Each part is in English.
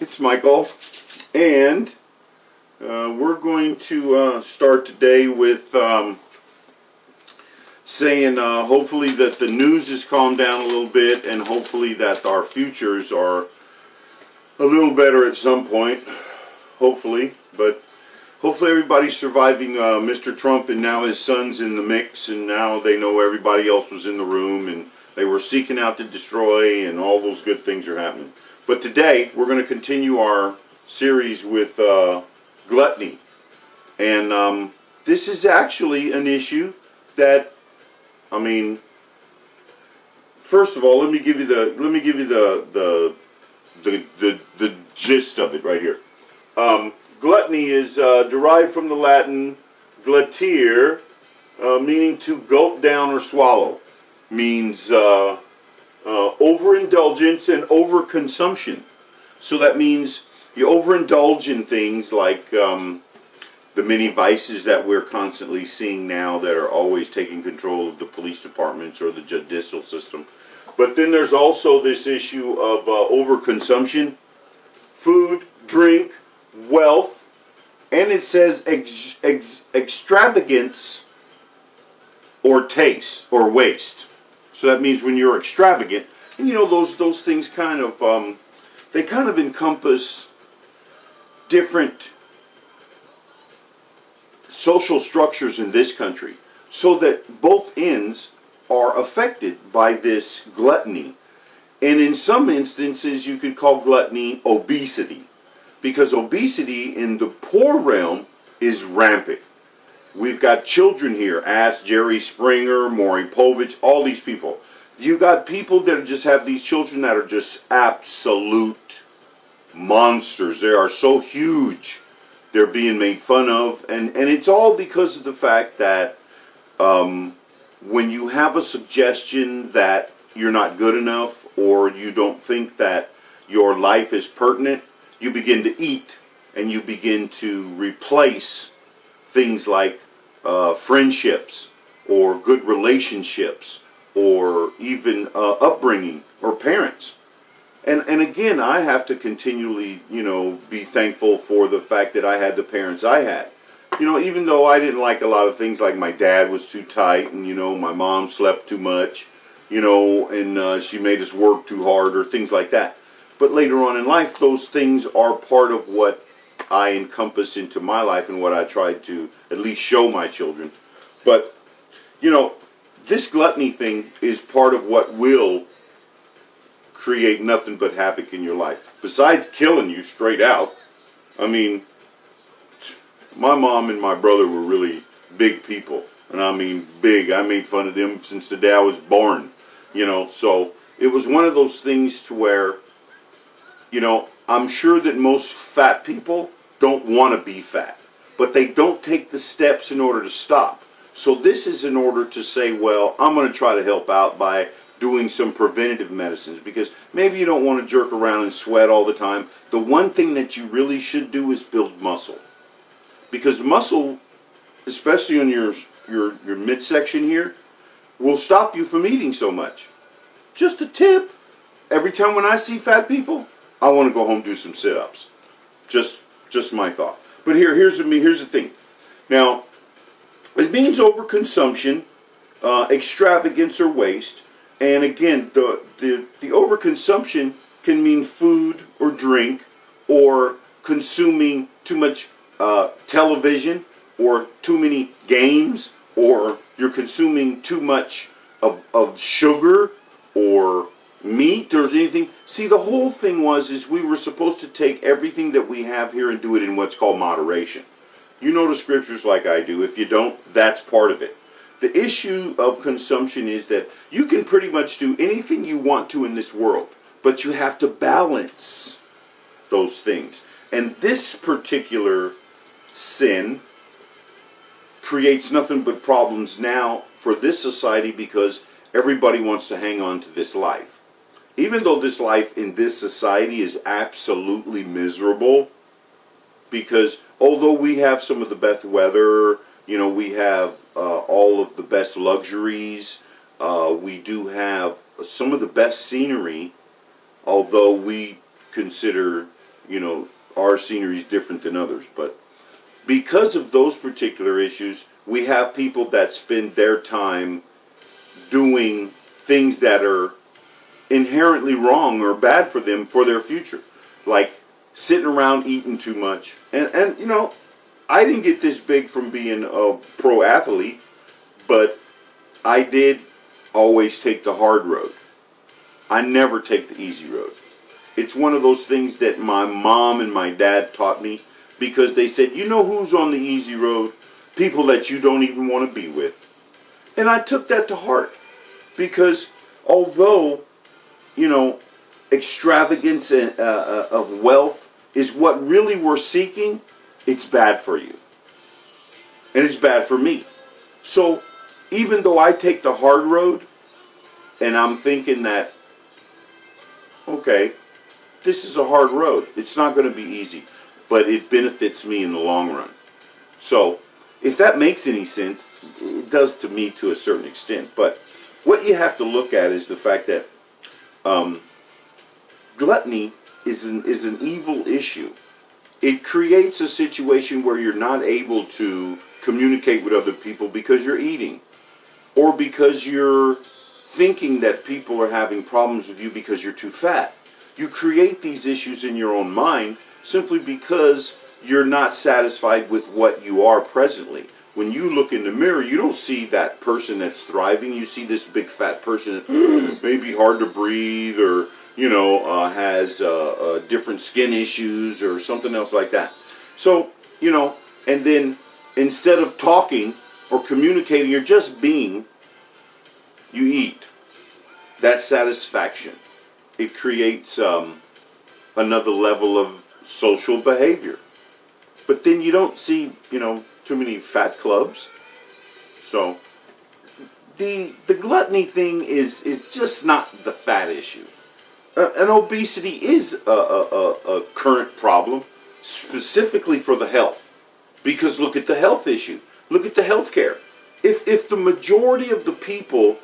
It's Michael, and we're going to start today with saying hopefully that the news has calmed down a little bit, and hopefully that our futures are a little better at some point, hopefully. But hopefully everybody's surviving Mr. Trump, and now his son's in the mix, and now they know everybody else was in the room, and they were seeking out to destroy, and all those good things are happening. But today, we're going to continue our series with gluttony. And this is actually an issue that, I mean, first of all, let me give you the gist of it right here. Gluttony is derived from the Latin gluttere, meaning to gulp down or swallow. Means overindulgence and overconsumption. So that means you overindulge in things like the many vices that we're constantly seeing now that are always taking control of the police departments or the judicial system. But then there's also this issue of overconsumption, food, drink, wealth, and it says extravagance or taste or waste. So that means when you're extravagant, and you know those things kind of they kind of encompass different social structures in this country, so that both ends are affected by this gluttony. And in some instances, you could call gluttony obesity, because obesity in the poor realm is rampant. We've got children here. Ask Jerry Springer, Maury Povich, all these people. You got people that just have these children that are just absolute monsters. They are so huge. They're being made fun of. And it's all because of the fact that when you have a suggestion that you're not good enough, or you don't think that your life is pertinent, you begin to eat, and you begin to replace things like friendships or good relationships or even upbringing or parents. And again, I have to continually, be thankful for the fact that I had the parents I had. Even though I didn't like a lot of things, like my dad was too tight, and my mom slept too much, and she made us work too hard or things like that. But later on in life, those things are part of what I encompass into my life and what I tried to at least show my children. But, this gluttony thing is part of what will create nothing but havoc in your life. Besides killing you straight out. I mean, my mom and my brother were really big people. And I mean big. I made fun of them since the day I was born. So it was one of those things to where, I'm sure that most fat people don't want to be fat, but they don't take the steps in order to stop. So this is in order to say, well, I'm going to try to help out by doing some preventative medicines, because maybe you don't want to jerk around and sweat all the time. The one thing that you really should do is build muscle, because muscle, especially on your midsection here, will stop you from eating so much. Just a tip. Every time when I see fat people, I want to go home and do some sit-ups. Just my thought. But here's the thing. Now, it means overconsumption, extravagance or waste. And again, the overconsumption can mean food or drink, or consuming too much television, or too many games, or you're consuming too much of sugar or meat or anything. See, the whole thing is we were supposed to take everything that we have here and do it in what's called moderation. You know the scriptures like I do. If you don't, that's part of it. The issue of consumption is that you can pretty much do anything you want to in this world, but you have to balance those things. And this particular sin creates nothing but problems now for this society, because everybody wants to hang on to this life. Even though this life in this society is absolutely miserable, because although we have some of the best weather, we have all of the best luxuries, we do have some of the best scenery, although we consider our scenery is different than others. But because of those particular issues, we have people that spend their time doing things that are inherently wrong or bad for them for their future. Like sitting around eating too much. And I didn't get this big from being a pro athlete, but I did always take the hard road. I never take the easy road. It's one of those things that my mom and my dad taught me, because they said, who's on the easy road? People that you don't even want to be with. And I took that to heart, because although, extravagance of wealth is what really we're seeking, it's bad for you. And it's bad for me. So even though I take the hard road, and I'm thinking that, okay, this is a hard road. It's not going to be easy, but it benefits me in the long run. So if that makes any sense, it does to me to a certain extent. But what you have to look at is the fact that gluttony is an evil issue. It creates a situation where you're not able to communicate with other people because you're eating, or because you're thinking that people are having problems with you because you're too fat. You create these issues in your own mind simply because you're not satisfied with what you are presently. When you look in the mirror, you don't see that person that's thriving. You see this big fat person that may be hard to breathe, or has different skin issues or something else like that. So, and then instead of talking or communicating or just being, you eat. That's satisfaction. It creates another level of social behavior. But then you don't see, too many fat clubs. So the gluttony thing is just not the fat issue. And obesity is a current problem, specifically for the health. Because look at the health issue. Look at the health care. If the majority of the people,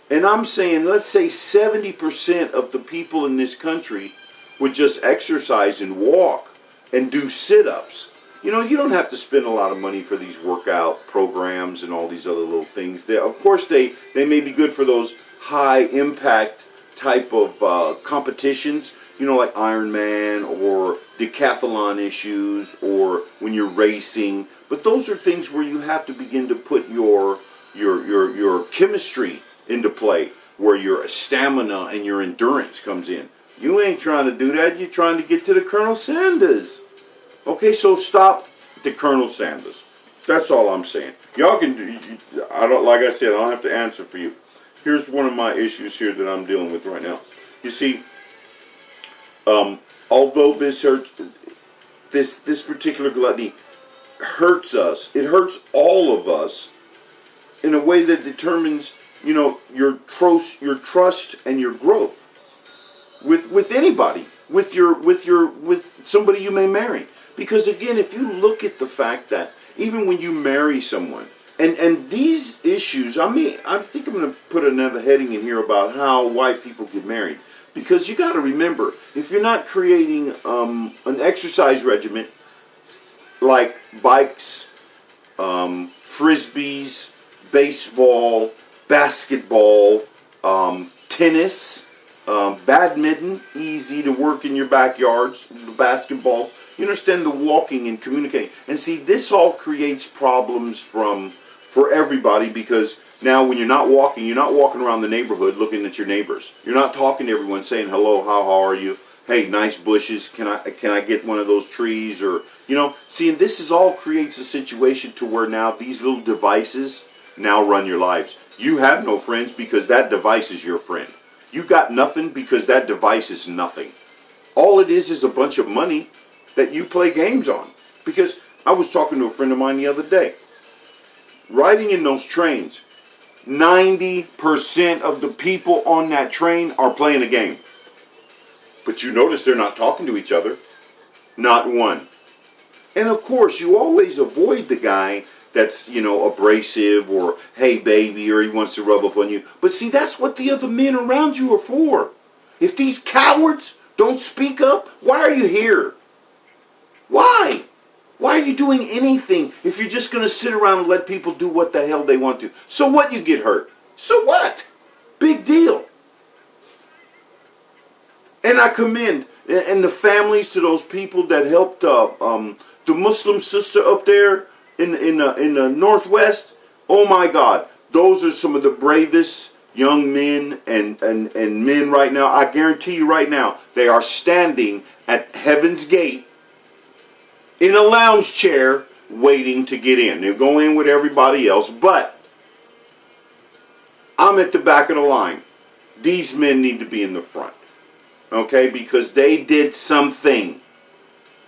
and I'm saying, let's say 70% of the people in this country would just exercise and walk and do sit-ups. You don't have to spend a lot of money for these workout programs and all these other little things. Of course, they may be good for those high-impact type of competitions, like Ironman or decathlon issues, or when you're racing. But those are things where you have to begin to put your chemistry into play, where your stamina and your endurance comes in. You ain't trying to do that. You're trying to get to the Colonel Sanders. Okay, so stop the Colonel Sanders. That's all I'm saying. Y'all can do. Like I said, I don't have to answer for you. Here's one of my issues here that I'm dealing with right now. You see, although this hurts, this particular gluttony hurts us. It hurts all of us in a way that determines, your trust and your growth with anybody, with somebody you may marry. Because again, if you look at the fact that even when you marry someone, and these issues, I think I'm going to put another heading in here about how white people get married. Because you got to remember, if you're not creating an exercise regimen like bikes, frisbees, baseball, basketball, tennis, badminton, easy to work in your backyards, the basketballs, you understand, the walking and communicating. And see, this all creates problems for everybody, because now when you're not walking around the neighborhood looking at your neighbors. You're not talking to everyone saying, hello, how are you? Hey, nice bushes. Can I get one of those trees? Or, see, and this all creates a situation to where now these little devices now run your lives. You have no friends because that device is your friend. You got nothing because that device is nothing. All it is a bunch of money that you play games on. Because I was talking to a friend of mine the other day. Riding in those trains, 90% of the people on that train are playing a game. But you notice they're not talking to each other. Not one. And of course, you always avoid the guy that's, abrasive, or, hey, baby, or he wants to rub up on you. But see, that's what the other men around you are for. If these cowards don't speak up, why are you here? Why are you doing anything if you're just going to sit around and let people do what the hell they want to? So what, you get hurt? So what? Big deal. And I commend and the families to those people that helped the Muslim sister up there in the Northwest. Oh my God, those are some of the bravest young men and men right now. I guarantee you right now, they are standing at Heaven's Gate in a lounge chair waiting to get in. They'll go in with everybody else, but I'm at the back of the line. These men need to be in the front. Okay, because they did something.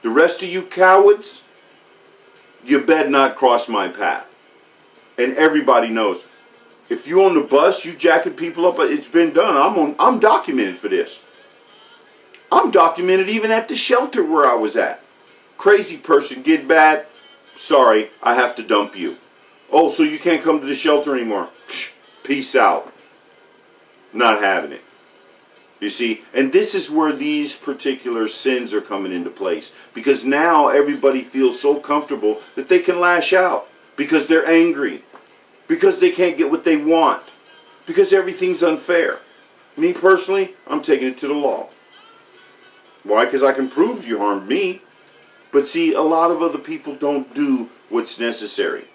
The rest of you cowards, you better not cross my path. And everybody knows. If you on the bus, you jacking people up, it's been done. I'm documented for this. I'm documented even at the shelter where I was at. Crazy person, get bad. Sorry, I have to dump you. Oh, so you can't come to the shelter anymore. Psh, peace out. Not having it. You see, and this is where these particular sins are coming into place. Because now everybody feels so comfortable that they can lash out. Because they're angry. Because they can't get what they want. Because everything's unfair. Me personally, I'm taking it to the law. Why? Because I can prove you harmed me. But see, a lot of other people don't do what's necessary.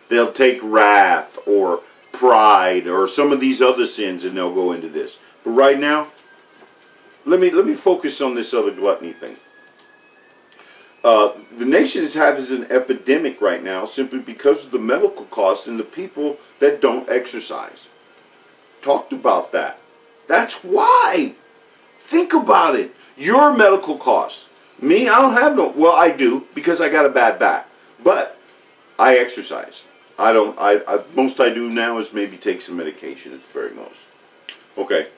They'll take wrath or pride or some of these other sins and they'll go into this. But right now, let me focus on this other gluttony thing. The nation is having an epidemic right now simply because of the medical costs and the people that don't exercise. Talked about that. That's why. Think about it. Your medical costs. Me, I don't have no. Well, I do because I got a bad back. But I exercise. I don't. Most I do now is maybe take some medication at the very most. Okay.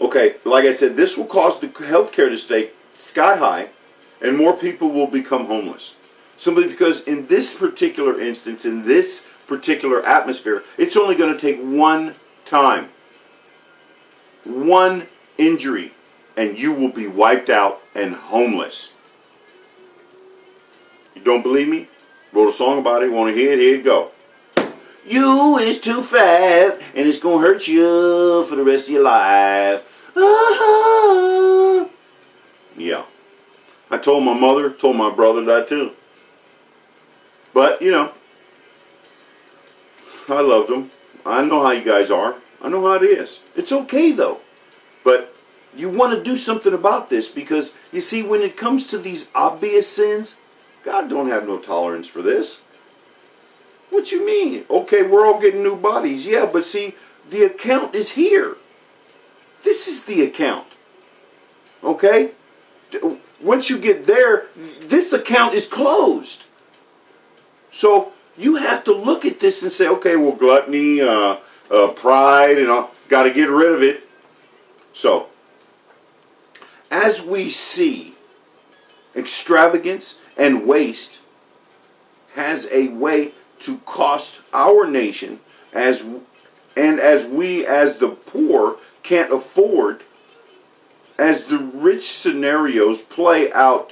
Okay, like I said, this will cause the healthcare to stay sky high, and more people will become homeless. Simply because in this particular instance, in this particular atmosphere, it's only going to take one time, one injury, and you will be wiped out and homeless. You don't believe me? Wrote a song about it. Want to hear it? Here it go. You is too fat, and it's going to hurt you for the rest of your life. Yeah. I told my mother, told my brother that too. But, you know, I loved them. I know how you guys are. I know how it is. It's okay though. But you want to do something about this because, you see, when it comes to these obvious sins, God don't have no tolerance for this. What you mean? Okay, we're all getting new bodies. Yeah, but see, the account is here. This is the account. Okay? Once you get there, this account is closed. So you have to look at this and say, okay, well, gluttony, pride, and all, got to get rid of it. So, as we see, extravagance and waste has a way to cost our nation, as we as the poor can't afford. As the rich scenarios play out,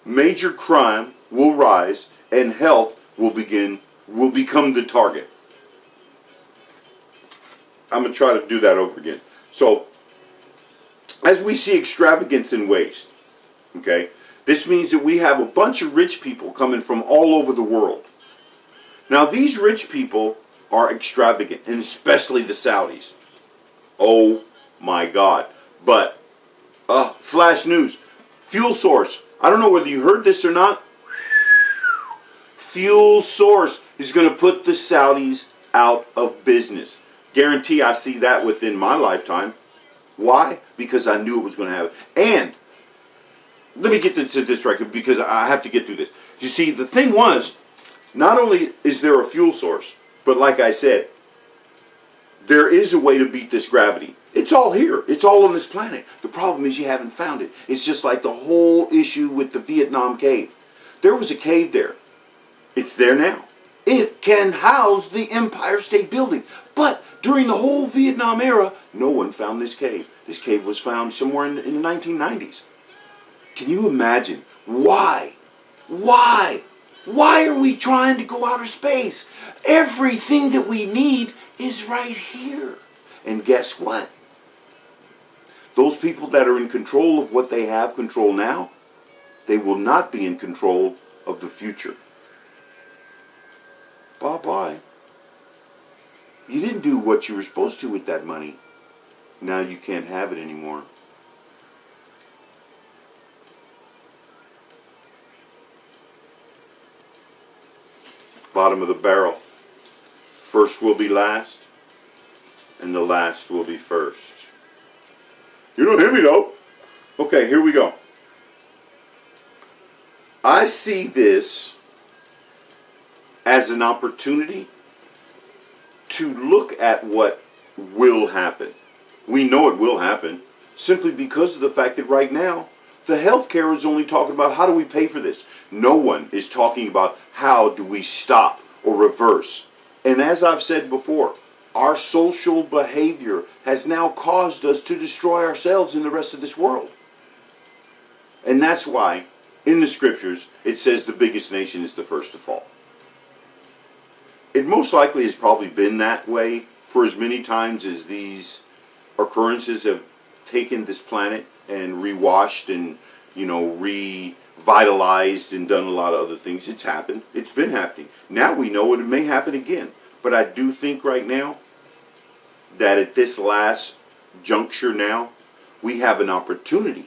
major crime will rise and health will become the target. I'm going to try to do that over again. So, as we see extravagance and waste, okay, this means that we have a bunch of rich people coming from all over the world. Now, these rich people are extravagant, and especially the Saudis. Oh my God. But flash news. Fuel source. I don't know whether you heard this or not. Fuel source is going to put the Saudis out of business. Guarantee I see that within my lifetime. Why? Because I knew it was going to happen. And let me get to this right because I have to get through this. You see, the thing was, not only is there a fuel source, but like I said, there is a way to beat this gravity. It's all here. It's all on this planet. The problem is you haven't found it. It's just like the whole issue with the Vietnam cave. There was a cave there. It's there now. It can house the Empire State Building. But during the whole Vietnam era, no one found this cave. This cave was found somewhere in the 1990s. Can you imagine why Why? Why are we trying to go outer space? Everything that we need is right here. And guess what? Those people that are in control of what they have control now, they will not be in control of the future. Bye-bye. You didn't do what you were supposed to with that money. Now you can't have it anymore. Bottom of the barrel. First will be last, and the last will be first. You don't hear me though. Okay, here we go. I see this as an opportunity to look at what will happen. We know it will happen simply because of the fact that right now the healthcare is only talking about how do we pay for this. No one is talking about how do we stop or reverse. And as I've said before, our social behavior has now caused us to destroy ourselves and the rest of this world. And that's why in the scriptures it says the biggest nation is the first to fall. It most likely has probably been that way for as many times as these occurrences have taken this planet and rewashed and, revitalized and done a lot of other things. It's happened. It's been happening. Now we know it may happen again. But I do think right now that at this last juncture now, we have an opportunity.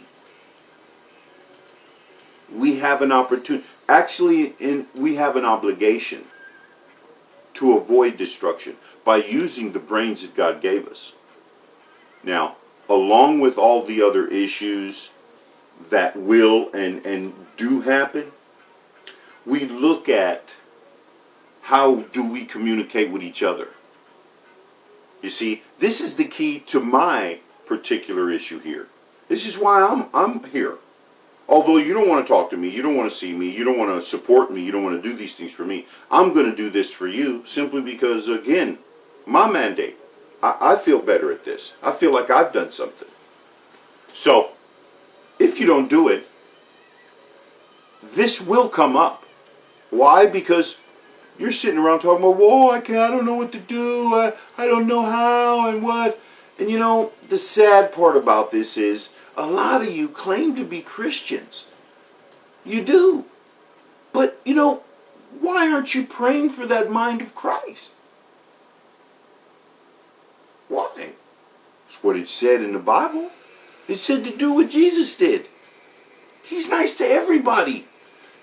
We have an opportunity. Actually, we have an obligation to avoid destruction by using the brains that God gave us. Now, along with all the other issues that will and do happen, we look at how do we communicate with each other. You see, this is the key to my particular issue here. This is why I'm here. Although you don't want to talk to me, you don't want to see me, you don't want to support me, you don't want to do these things for me, I'm going to do this for you simply because, again, my mandate. I feel better at this. I feel like I've done something. So, if you don't do it, this will come up. Why? Because you're sitting around talking about, whoa, I don't know what to do, I don't know how and what. And the sad part about this is, a lot of you claim to be Christians. You do. But, why aren't you praying for that mind of Christ? Why? It's what it said in the Bible. It said to do what Jesus did. He's nice to everybody.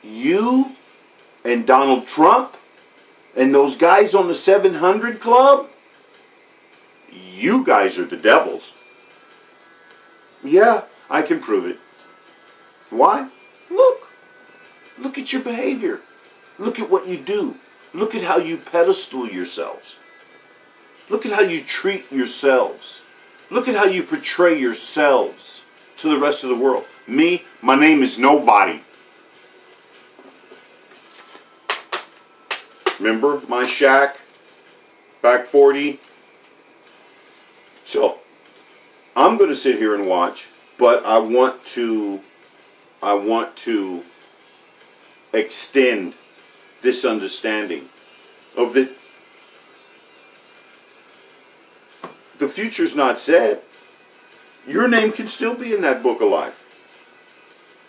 You and Donald Trump and those guys on the 700 Club, you guys are the devils. Yeah, I can prove it. Why? Look at your behavior. Look at what you do. Look at how you pedestal yourselves. Look at how you treat yourselves. Look at how you portray yourselves to the rest of the world. Me, my name is nobody. Remember my shack? Back 40? So, I'm going to sit here and watch, but I want to extend this understanding of that the future's not said. Your name can still be in that book of life.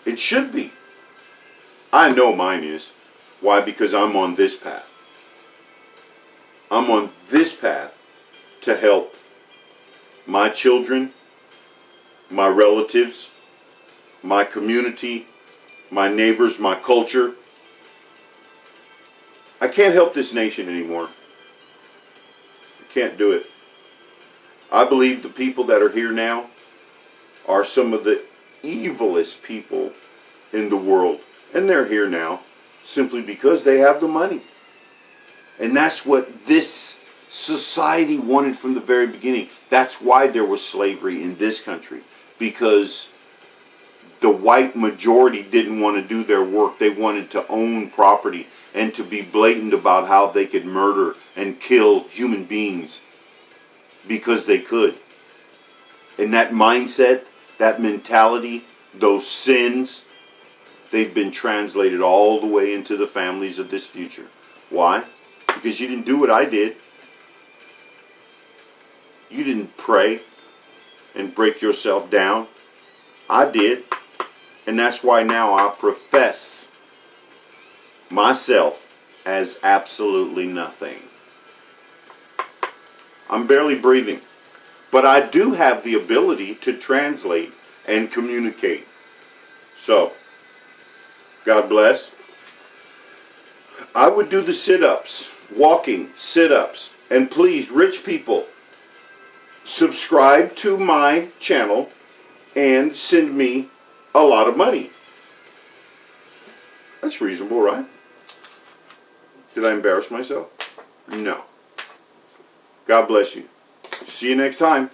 It should be. I know mine is. Why? Because I'm on this path. I'm on this path to help my children, my relatives, my community, my neighbors, my culture. I can't help this nation anymore. I can't do it. I believe the people that are here now are some of the evilest people in the world. And they're here now simply because they have the money. And that's what this society wanted from the very beginning. That's why there was slavery in this country. Because the white majority didn't want to do their work. They wanted to own property and to be blatant about how they could murder and kill human beings because they could. And that mindset, that mentality, those sins, they've been translated all the way into the families of this future. Why? Because you didn't do what I did. You didn't pray and break yourself down. I did. And that's why now I profess myself as absolutely nothing. I'm barely breathing. But I do have the ability to translate and communicate. So, God bless. I would do the sit-ups, walking sit-ups. And please, rich people, subscribe to my channel and send me a lot of money. That's reasonable, right? Did I embarrass myself? No. God bless you. See you next time.